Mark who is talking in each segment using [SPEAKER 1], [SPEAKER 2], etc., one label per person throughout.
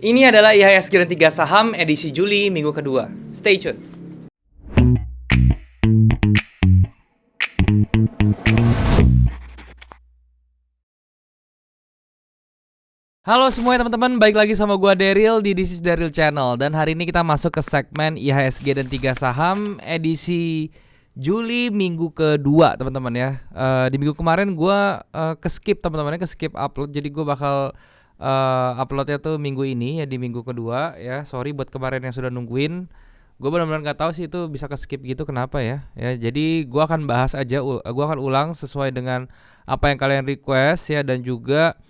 [SPEAKER 1] Ini adalah IHSG dan 3 saham edisi Juli minggu kedua. Stay tune. Halo semuanya teman-teman, balik lagi sama gua Daryl di This is Daryl Channel. Dan hari ini kita masuk ke segmen IHSG dan 3 saham edisi Juli minggu kedua teman-teman ya. Di minggu kemarin gua ke-skip teman-teman, ke-skip upload. Jadi gua bakal uploadnya tuh minggu ini ya, di minggu kedua ya. Sorry buat kemarin yang sudah nungguin. Gue benar-benar nggak tahu sih itu bisa ke-skip gitu kenapa ya. Ya jadi gua akan bahas aja, gua akan ulang sesuai dengan apa yang kalian request ya, dan juga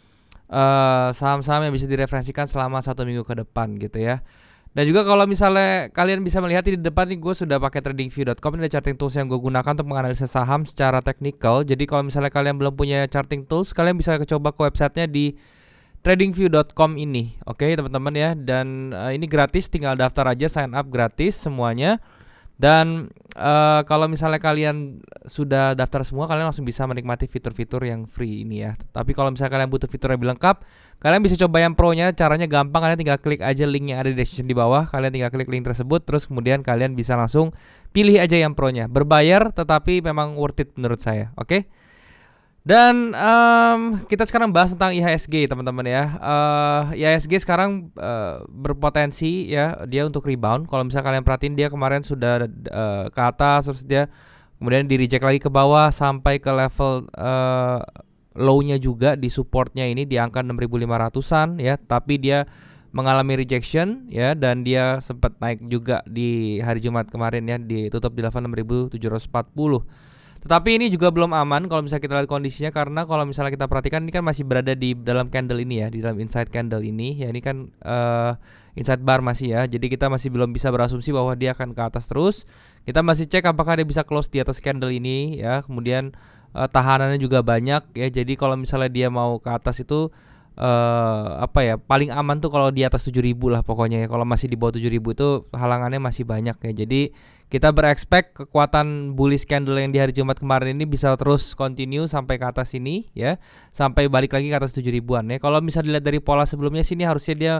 [SPEAKER 1] saham-saham yang bisa direferensikan selama 1 minggu ke depan gitu ya. Dan juga kalau misalnya kalian bisa melihat di depan nih, gue sudah pakai tradingview.com. Ini ada charting tools yang gue gunakan untuk menganalisa saham secara teknikal. Jadi kalau misalnya kalian belum punya charting tools, kalian bisa coba ke websitenya di tradingview.com ini. Oke teman-teman ya. Dan ini gratis, tinggal daftar aja, sign up gratis semuanya. Dan kalau misalnya kalian sudah daftar semua, kalian langsung bisa menikmati fitur-fitur yang free ini ya. Tapi kalau misalnya kalian butuh fitur yang lebih lengkap, kalian bisa coba yang pro-nya. Caranya gampang, kalian tinggal klik aja link yang ada di description di bawah. Kalian tinggal klik link tersebut, terus kemudian kalian bisa langsung pilih aja yang pro-nya. Berbayar tetapi memang worth it menurut saya. Oke? Dan kita sekarang bahas tentang IHSG teman-teman ya. IHSG sekarang berpotensi ya dia untuk rebound. Kalau misalnya kalian perhatiin, dia kemarin sudah ke atas, terus dia kemudian di reject lagi ke bawah sampai ke level low-nya juga di supportnya ini di angka 6.500-an ya. Tapi dia mengalami rejection ya, dan dia sempat naik juga di hari Jumat kemarin ya, ditutup di level 6.740. Tetapi ini juga belum aman kalau misalnya kita lihat kondisinya, karena kalau misalnya kita perhatikan ini kan masih berada di dalam candle ini ya, di dalam inside candle ini ya. Ini kan inside bar masih ya. Jadi kita masih belum bisa berasumsi bahwa dia akan ke atas terus. Kita masih cek apakah dia bisa close di atas candle ini ya. Kemudian tahanannya juga banyak ya. Jadi kalau misalnya dia mau ke atas itu apa ya, paling aman tuh kalau di atas 7.000 lah pokoknya ya. Kalau masih di bawah 7.000 itu halangannya masih banyak ya. Jadi kita berekspek kekuatan bullish candle yang di hari Jumat kemarin ini bisa terus continue sampai ke atas ini ya, sampai balik lagi ke atas 7.000-an ya. Kalau misalnya dilihat dari pola sebelumnya sini, harusnya dia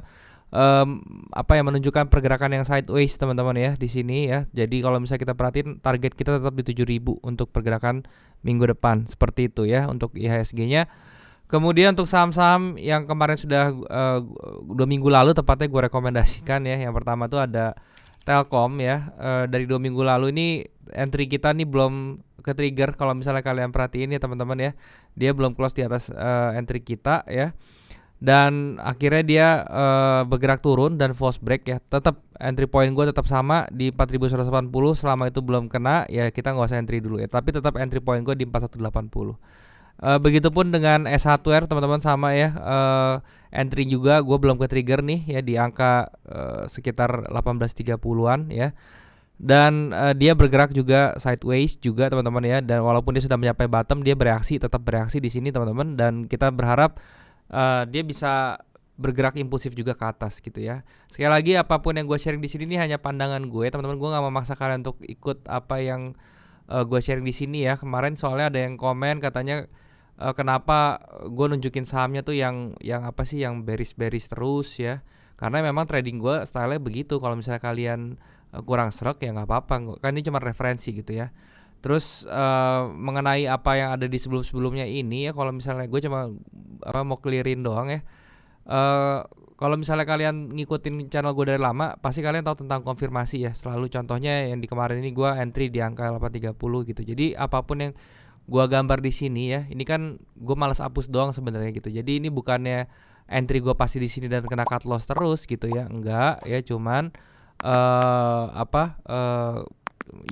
[SPEAKER 1] apa ya, menunjukkan pergerakan yang sideways teman-teman ya di sini ya. Jadi kalau misalnya kita perhatiin, target kita tetap di 7.000 untuk pergerakan minggu depan, seperti itu ya untuk IHSG-nya. Kemudian untuk saham-saham yang kemarin sudah 2 minggu lalu tepatnya gue rekomendasikan ya. Yang pertama tuh ada Telkom ya. Dari 2 minggu lalu ini entry kita nih belum ke trigger. Kalau misalnya kalian perhatiin ya teman-teman ya, dia belum close di atas entry kita ya. Dan akhirnya dia bergerak turun dan false break ya. Tetap entry point gue tetap sama di 4.180. Selama itu belum kena ya, kita nggak usah entry dulu ya. Tapi tetap entry point gue di 4.180. Begitupun dengan S Hardware teman-teman, sama ya. Entry juga gue belum ke trigger nih ya, di angka sekitar 18.30-an ya. Dan dia bergerak juga sideways juga teman-teman ya. Dan walaupun dia sudah mencapai bottom, dia tetap bereaksi di sini teman-teman. Dan kita berharap dia bisa bergerak impulsif juga ke atas gitu ya. Sekali lagi, apapun yang gue sharing di sini ini hanya pandangan gue teman-teman. Gue nggak memaksa kalian untuk ikut apa yang gue sharing di sini ya. Kemarin soalnya ada yang komen katanya, kenapa gue nunjukin sahamnya tuh yang apa sih, yang bearish terus ya. Karena memang trading gue style-nya begitu. Kalau misalnya kalian kurang serak ya nggak apa-apa, kan ini cuma referensi gitu ya. Terus mengenai apa yang ada di sebelumnya ini ya, kalau misalnya gue cuma mau clearin doang ya. Kalau misalnya kalian ngikutin channel gue dari lama, pasti kalian tahu tentang konfirmasi ya. Selalu contohnya yang di kemarin ini gue entry di angka 830 gitu. Jadi apapun yang gua gambar di sini ya, ini kan gue malas hapus doang sebenarnya gitu. Jadi ini bukannya entry gue pasti di sini dan kena cut loss terus gitu ya, enggak ya. Cuman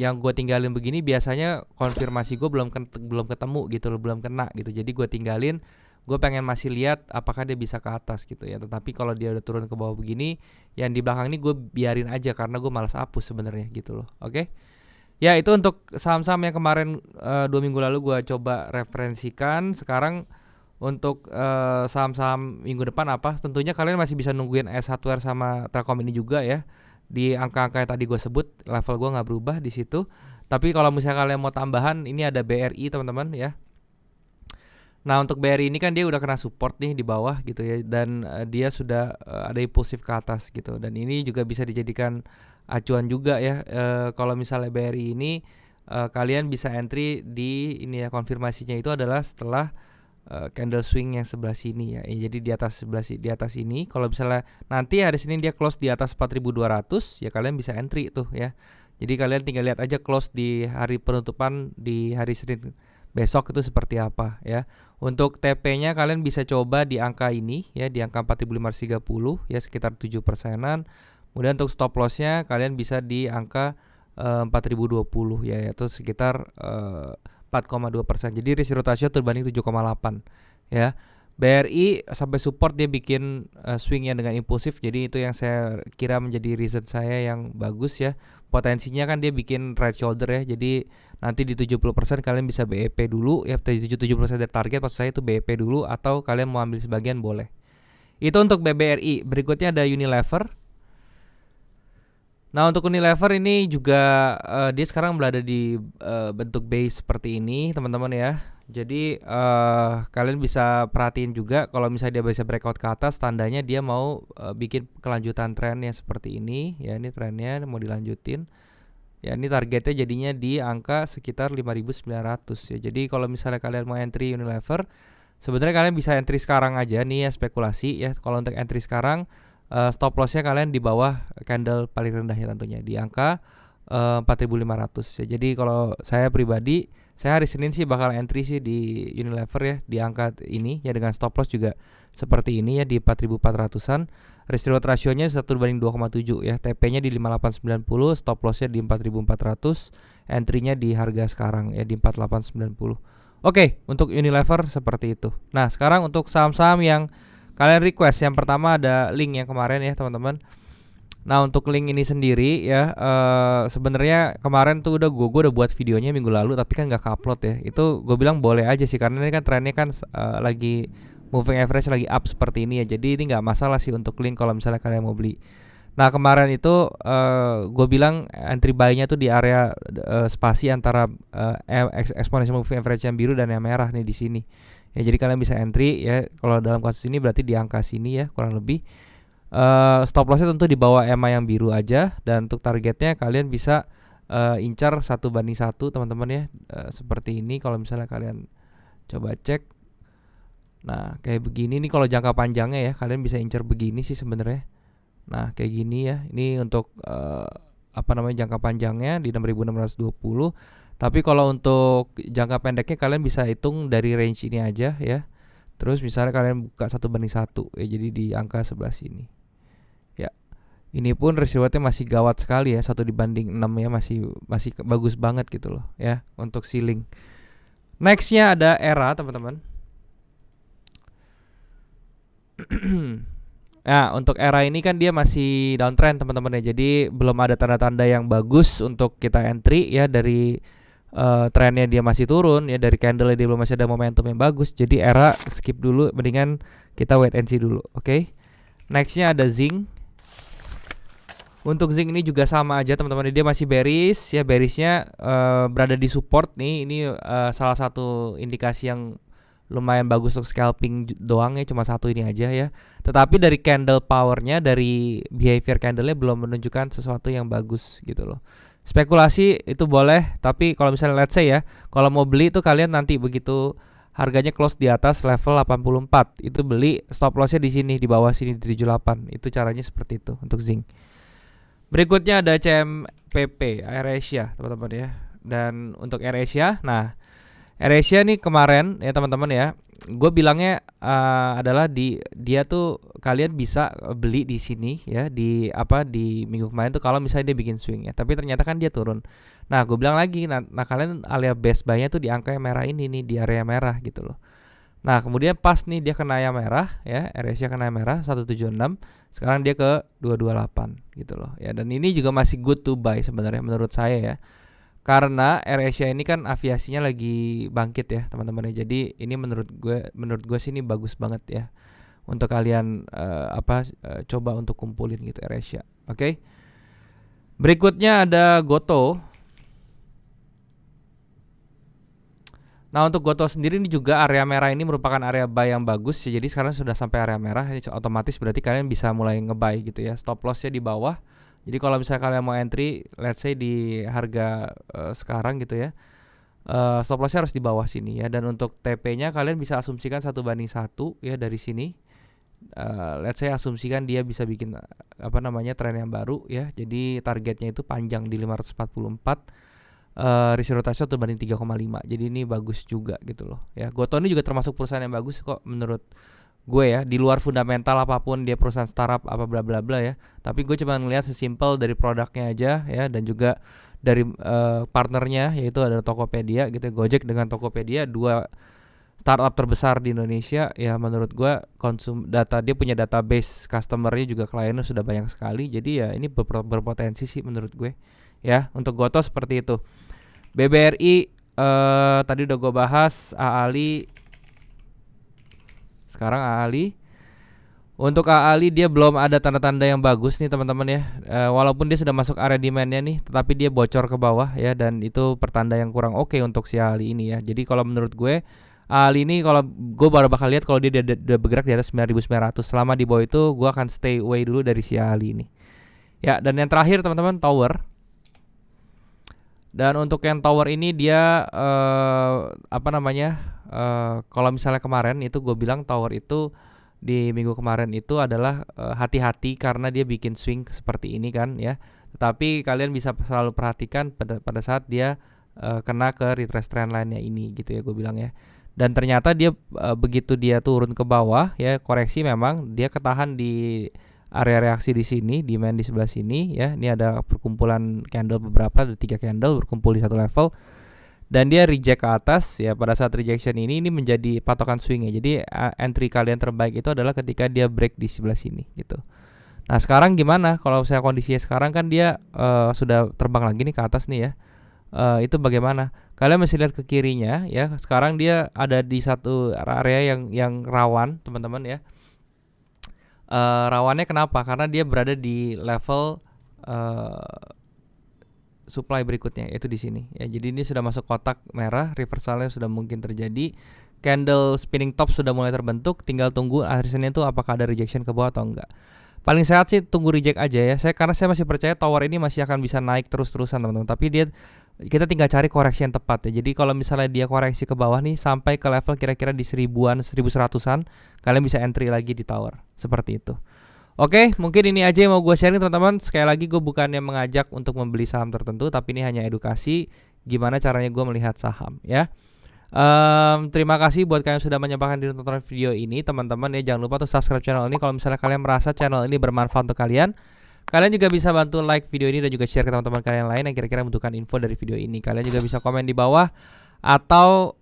[SPEAKER 1] yang gue tinggalin begini biasanya konfirmasi gue belum ketemu gitu loh, belum kena gitu. Jadi gue tinggalin, gue pengen masih lihat apakah dia bisa ke atas gitu ya. Tetapi kalau dia udah turun ke bawah begini, yang di belakang ini gue biarin aja karena gue malas hapus sebenarnya gitu loh. Oke? Ya itu untuk saham-saham yang kemarin 2 minggu lalu gue coba referensikan. Sekarang untuk saham-saham minggu depan apa? Tentunya kalian masih bisa nungguin S Hardware sama Telkom ini juga ya. Di angka-angka yang tadi gue sebut, level gue nggak berubah di situ. Tapi kalau misalnya kalian mau tambahan, ini ada BRI teman-teman ya. Nah, untuk BRI ini kan dia udah kena support nih di bawah gitu ya, dan dia sudah ada impulsif ke atas gitu, dan ini juga bisa dijadikan acuan juga ya. Kalau misalnya BRI ini kalian bisa entry di ini ya, konfirmasinya itu adalah setelah candle swing yang sebelah sini ya. Jadi di atas di atas ini, kalau misalnya nanti hari Senin dia close di atas 4.200 ya, kalian bisa entry tuh ya. Jadi kalian tinggal lihat aja close di hari penutupan di hari Senin besok itu seperti apa ya. Untuk TP-nya kalian bisa coba di angka ini ya, di angka 4.530 ya, sekitar 7%-an. Kemudian untuk stop loss-nya kalian bisa di angka 4.020 ya, yaitu sekitar 4,2%. Jadi risk ratio terbanding 7,8 ya. BRI sampai support dia bikin swingnya dengan impulsif, jadi itu yang saya kira menjadi reason saya yang bagus ya. Potensinya kan dia bikin right shoulder ya, jadi nanti di 70% kalian bisa BEP dulu ya, 70% dari target maksud saya itu BEP dulu, atau kalian mau ambil sebagian boleh. Itu untuk BBRI. Berikutnya ada Unilever. Nah, untuk Unilever ini juga dia sekarang berada di bentuk base seperti ini teman-teman ya. Jadi kalian bisa perhatiin juga kalau misalnya dia bisa breakout ke atas, tandanya dia mau bikin kelanjutan trennya seperti ini ya. Ini trennya mau dilanjutin ya. Ini targetnya jadinya di angka sekitar 5.900 ya. Jadi kalau misalnya kalian mau entry Unilever, sebenarnya kalian bisa entry sekarang aja nih ya, spekulasi ya. Kalau untuk entry sekarang, stop lossnya kalian di bawah candle paling rendahnya tentunya di angka 4.500 ya. Jadi kalau saya pribadi, saya hari Senin sih bakal entry sih di Unilever ya, di angka ini ya, dengan stop loss juga seperti ini ya, di 4.400-an. Risk reward rasionya 1:2,7 ya. TP-nya di 5890, stop lossnya di 4.400, entry-nya di harga sekarang ya di 4890. Oke, untuk Unilever seperti itu. Nah, sekarang untuk saham-saham yang kalian request, yang pertama ada link yang kemarin ya teman-teman. Nah, untuk link ini sendiri ya, sebenarnya kemarin tuh gue udah buat videonya minggu lalu, tapi kan nggak upload ya. Itu gue bilang boleh aja sih, karena ini kan trennya kan lagi moving average lagi up seperti ini ya. Jadi ini nggak masalah sih untuk link kalau misalnya kalian mau beli. Nah, kemarin itu gue bilang entry buy-nya tuh di area spasi antara exponential moving average yang biru dan yang merah nih di sini. Ya, jadi kalian bisa entry ya. Kalau dalam kasus ini berarti di angka sini ya, kurang lebih. Stop lossnya tentu di bawah EMA yang biru aja, dan untuk targetnya kalian bisa incar 1:1 teman-teman ya, seperti ini kalau misalnya kalian coba cek. Nah, kayak begini nih kalau jangka panjangnya ya, kalian bisa incar begini sih sebenarnya. Nah, kayak gini ya. Ini untuk jangka panjangnya di 6.620. Tapi kalau untuk jangka pendeknya kalian bisa hitung dari range ini aja ya. Terus misalnya kalian buka 1:1 ya, jadi di angka sebelah sini. Ya. Ini pun risk rewardnya masih gawat sekali ya, 1:6 ya, masih bagus banget gitu loh ya untuk ceiling. Nextnya ada ERA teman-teman. Nah, untuk ERA ini kan dia masih downtrend teman-teman ya. Jadi belum ada tanda-tanda yang bagus untuk kita entry ya, dari trennya dia masih turun ya, dari candle dia belum masih ada momentum yang bagus. Jadi ERA skip dulu, mendingan kita wait and see dulu. Oke. Nextnya ada Zinc. Untuk Zinc ini juga sama aja teman-teman, dia masih bearish ya, bearishnya berada di support nih. Ini salah satu indikasi yang lumayan bagus untuk scalping doang ya, cuma satu ini aja ya. Tetapi dari candle powernya, dari behavior candlenya belum menunjukkan sesuatu yang bagus gitu loh. Spekulasi itu boleh, tapi kalau misalnya let's say ya, kalau mau beli itu kalian nanti begitu harganya close di atas level 84, itu beli, stop lossnya di sini, di bawah sini di 78. Itu caranya seperti itu untuk Zinc. Berikutnya ada CMPP AirAsia teman-teman ya. Dan untuk AirAsia, nah AirAsia nih kemarin ya teman-teman ya, gue bilangnya adalah dia tuh kalian bisa beli di sini ya, di minggu kemarin tuh kalau misalnya dia bikin swing ya, tapi ternyata kan dia turun. Nah, gue bilang lagi, nah kalian area best buy-nya tuh di angka yang merah ini nih, di area merah gitu loh. Nah, kemudian pas nih dia kena yang merah ya, AirAsia kena yang merah 176, sekarang dia ke 228 gitu loh ya. Dan ini juga masih good to buy sebenarnya menurut saya ya. Karena AirAsia ini kan aviasinya lagi bangkit ya teman-teman ya. Jadi ini menurut gue sih ini bagus banget ya untuk kalian coba untuk kumpulin gitu AirAsia. Oke. Berikutnya ada Goto. Nah untuk Gotoh sendiri ini juga area merah ini merupakan area buy yang bagus ya. Jadi sekarang sudah sampai area merah, ini otomatis berarti kalian bisa mulai nge-buy gitu ya. Stop lossnya di bawah. Jadi kalau misalnya kalian mau entry, let's say di harga sekarang gitu ya, stop lossnya harus di bawah sini ya. Dan untuk TP-nya kalian bisa asumsikan 1:1 ya dari sini. Let's say asumsikan dia bisa bikin tren yang baru ya. Jadi targetnya itu panjang di 544. Risk rotation 1:3,5. Jadi ini bagus juga gitu loh ya. Gotoh ini juga termasuk perusahaan yang bagus kok menurut gue ya, di luar fundamental apapun dia perusahaan startup apa bla bla bla ya. Tapi gue cuma ngelihat sesimpel dari produknya aja ya, dan juga dari partnernya yaitu ada Tokopedia gitu. Gojek dengan Tokopedia, dua startup terbesar di Indonesia ya. Menurut gue dia punya database customernya juga, kliennya sudah banyak sekali. Jadi ya ini berpotensi sih menurut gue ya. Untuk Gotoh seperti itu. BBRI tadi udah gue bahas. AALI, sekarang AALI. Untuk AALI dia belum ada tanda-tanda yang bagus nih teman-teman ya. Walaupun dia sudah masuk area demandnya nih, tetapi dia bocor ke bawah ya, dan itu pertanda yang kurang oke untuk si AALI ini ya. Jadi kalau menurut gue AALI ini, kalau gue baru bakal lihat kalau dia udah bergerak di atas 9.900. Selama di bawah itu gue akan stay away dulu dari si AALI ini ya. Dan yang terakhir teman-teman, Tower. Dan untuk yang Tower ini dia kalau misalnya kemarin itu gue bilang Tower itu di minggu kemarin itu adalah hati-hati karena dia bikin swing seperti ini kan ya. Tetapi kalian bisa selalu perhatikan pada saat dia kena ke retrace trend line-nya ini gitu ya, gue bilang ya. Dan ternyata dia begitu dia turun ke bawah ya, koreksi, memang dia ketahan di area reaksi di sini, demand di sebelah sini ya. Ini ada perkumpulan candle beberapa, ada 3 candle berkumpul di satu level, dan dia reject ke atas ya. Pada saat rejection ini menjadi patokan swing ya. Jadi entry kalian terbaik itu adalah ketika dia break di sebelah sini gitu. Nah sekarang gimana kalau saya kondisinya sekarang kan dia sudah terbang lagi nih ke atas nih ya. Itu bagaimana? Kalian masih lihat ke kirinya ya. Sekarang dia ada di satu area yang rawan teman-teman ya. Rawannya kenapa? Karena dia berada di level supply berikutnya, yaitu di sini ya. Jadi ini sudah masuk kotak merah, reversalnya sudah mungkin terjadi, candle spinning top sudah mulai terbentuk, tinggal tunggu akhir Senin itu apakah ada rejection ke bawah atau enggak. Paling sehat sih tunggu reject aja ya. Karena saya masih percaya Tower ini masih akan bisa naik terus-terusan teman-teman. Tapi kita tinggal cari koreksi yang tepat ya. Jadi kalau misalnya dia koreksi ke bawah nih sampai ke level kira-kira di 1000-an, 1100-an, kalian bisa entry lagi di Tower. Seperti itu. Oke, mungkin ini aja yang mau gue sharing teman-teman. Sekali lagi gue bukannya mengajak untuk membeli saham tertentu, tapi ini hanya edukasi gimana caranya gue melihat saham ya. Terima kasih buat kalian yang sudah menyampaikan di nonton video ini teman-teman ya. Jangan lupa untuk subscribe channel ini kalau misalnya kalian merasa channel ini bermanfaat untuk kalian. Kalian juga bisa bantu like video ini dan juga share ke teman-teman kalian lain yang kira-kira membutuhkan info dari video ini. Kalian juga bisa komen di bawah atau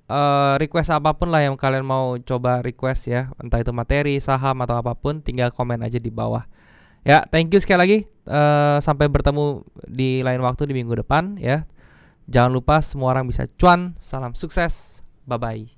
[SPEAKER 1] request apapun lah yang kalian mau coba request ya. Entah itu materi, saham atau apapun, tinggal komen aja di bawah. Ya, thank you sekali lagi. Sampai bertemu di lain waktu di minggu depan ya. Jangan lupa semua orang bisa cuan. Salam sukses. Bye-bye.